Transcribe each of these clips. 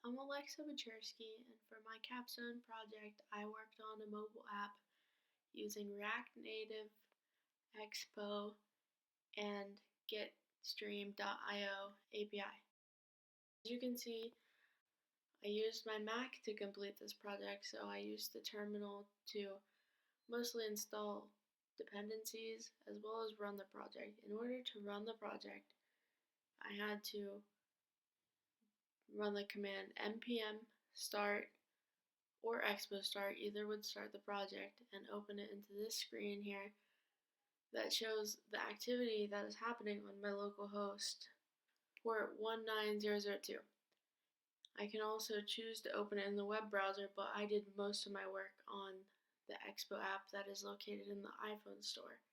I'm Alexa Bachersky, and for my capstone project, I worked on a mobile app using React Native, Expo, and GetStream.io API. As you can see, I used my Mac to complete this project, so I used the terminal to mostly install dependencies as well as run the project. In order to run the project, I had to run the command npm start or expo start, either would start the project, and open it into this screen here that shows the activity that is happening on my local host, port 19002. I can also choose to open it in the web browser, but I did most of my work on the Expo app that is located in the iPhone store.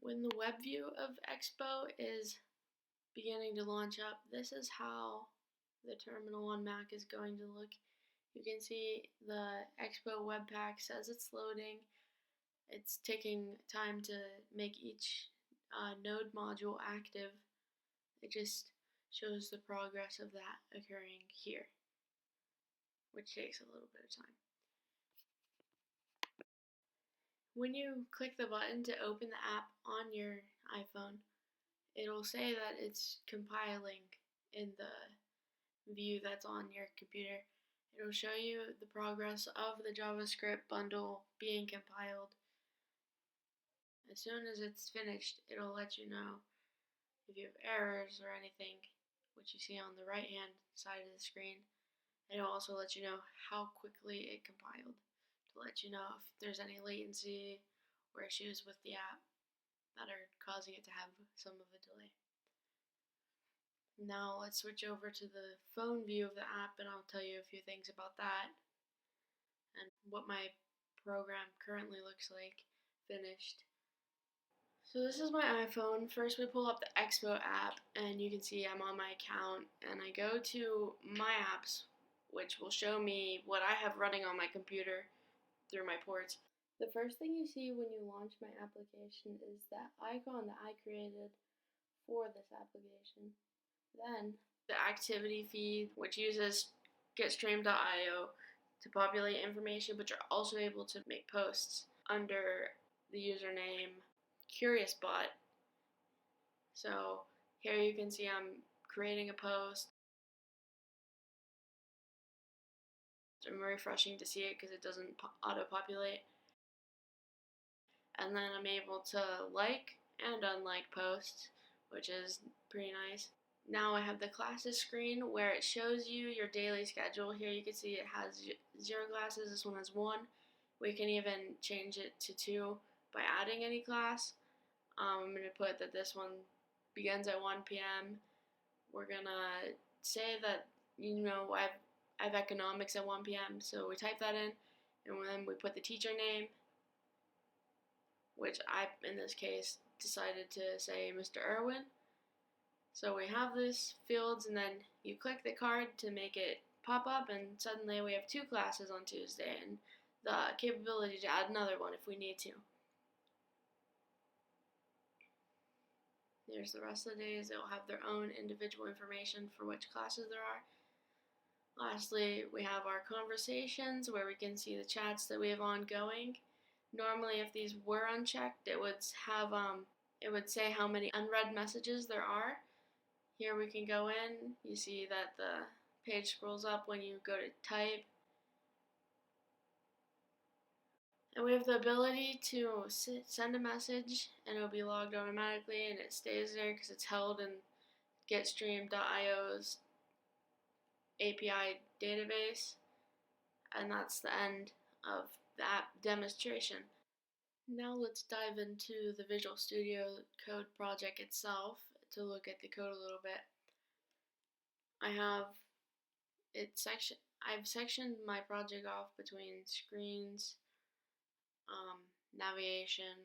When the web view of Expo is beginning to launch up, this is how the terminal on Mac is going to look. You can see the Expo Webpack says it's loading. It's taking time to make each node module active. It just shows the progress of that occurring here, which takes a little bit of time. When you click the button to open the app on your iPhone, it'll say that it's compiling in the view that's on your computer. It'll show you the progress of the JavaScript bundle being compiled. As soon as it's finished, it'll let you know if you have errors or anything, which you see on the right hand side of the screen. And it'll also let you know how quickly it compiled, to let you know if there's any latency or issues with the app that are causing it to have some of a delay. Now let's switch over to the phone view of the app, and I'll tell you a few things about that and what my program currently looks like finished. So this is my iPhone. First we pull up the Expo app, and you can see I'm on my account, and I go to my apps, which will show me what I have running on my computer through my ports. The first thing you see when you launch my application is that icon that I created for this application. Then the activity feed, which uses GetStream.io to populate information, but you're also able to make posts under the username CuriousBot. So here you can see I'm creating a post. I'm refreshing to see it because it doesn't auto-populate. And then I'm able to like and unlike posts, which is pretty nice. Now I have the classes screen where it shows you your daily schedule. Here you can see it has 0 classes, this one has 1. We can even change it to 2 by adding any class. I'm going to put that this one begins at 1 p.m. We're going to say that, I have economics at 1 p.m. So we type that in, and then we put the teacher name, which I, in this case, decided to say Mr. Irwin. So we have these fields, and then you click the card to make it pop up, and suddenly we have 2 classes on Tuesday, and the capability to add another one if we need to. There's the rest of the days. They'll have their own individual information for which classes there are. Lastly, we have our conversations where we can see the chats that we have ongoing. Normally, if these were unchecked, it would say how many unread messages there are. Here we can go in. You see that the page scrolls up when you go to type. And we have the ability to send a message, and it'll be logged automatically, and it stays there because it's held in GetStream.io's API database. And that's the end of the app demonstration. Now let's dive into the Visual Studio Code project itself to look at the code a little bit. I've sectioned my project off between screens, navigation,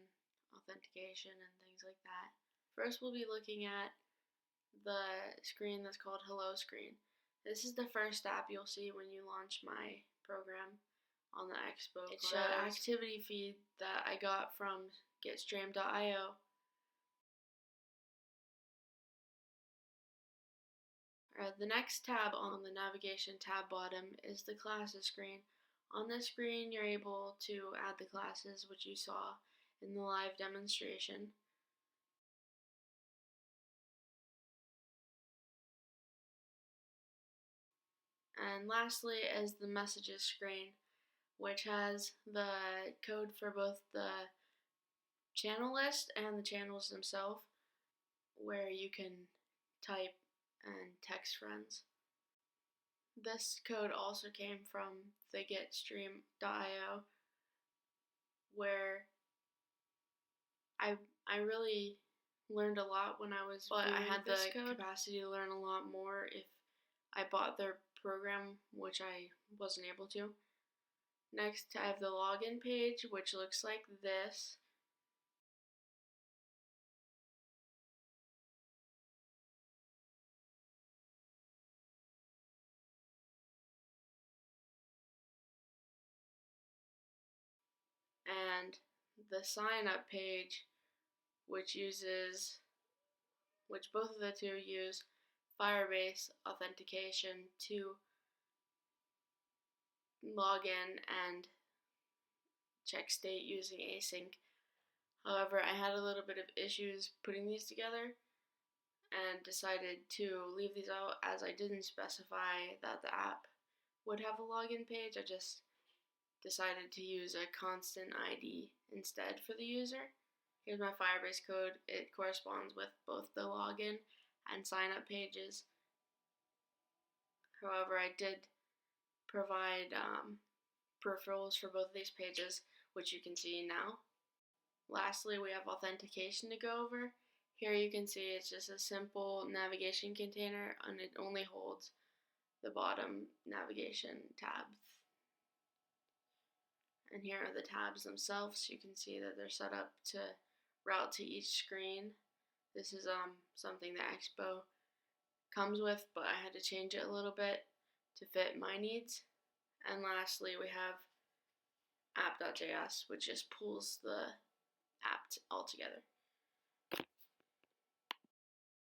authentication, and things like that. First we'll be looking at the screen that's called Hello Screen. This is the first app you'll see when you launch my program on the Expo. It's the activity feed that I got from GetStream.io. Alright, the next tab on the navigation tab bottom is the classes screen. On this screen, you're able to add the classes, which you saw in the live demonstration. And lastly is the messages screen, which has the code for both the channel list and the channels themselves, where you can type and text friends. This code also came from the getstream.io, where I really learned a lot when I was but I had the capacity to learn a lot more if I bought their program, which I wasn't able to. Next, I have the login page, which looks like this. And the sign up page, which both of the two use Firebase authentication to log in and check state using async. However, I had a little bit of issues putting these together and decided to leave these out, as I didn't specify that the app would have a login page. I just decided to use a constant ID instead for the user. Here's my Firebase code. It corresponds with both the login and sign up pages. However, I did provide peripherals for both of these pages, which you can see now. Lastly, we have authentication to go over. Here you can see it's just a simple navigation container, and it only holds the bottom navigation tabs. And here are the tabs themselves. You can see that they're set up to route to each screen. This is something that Expo comes with, but I had to change it a little bit to fit my needs. And lastly, we have app.js, which just pulls the app all together.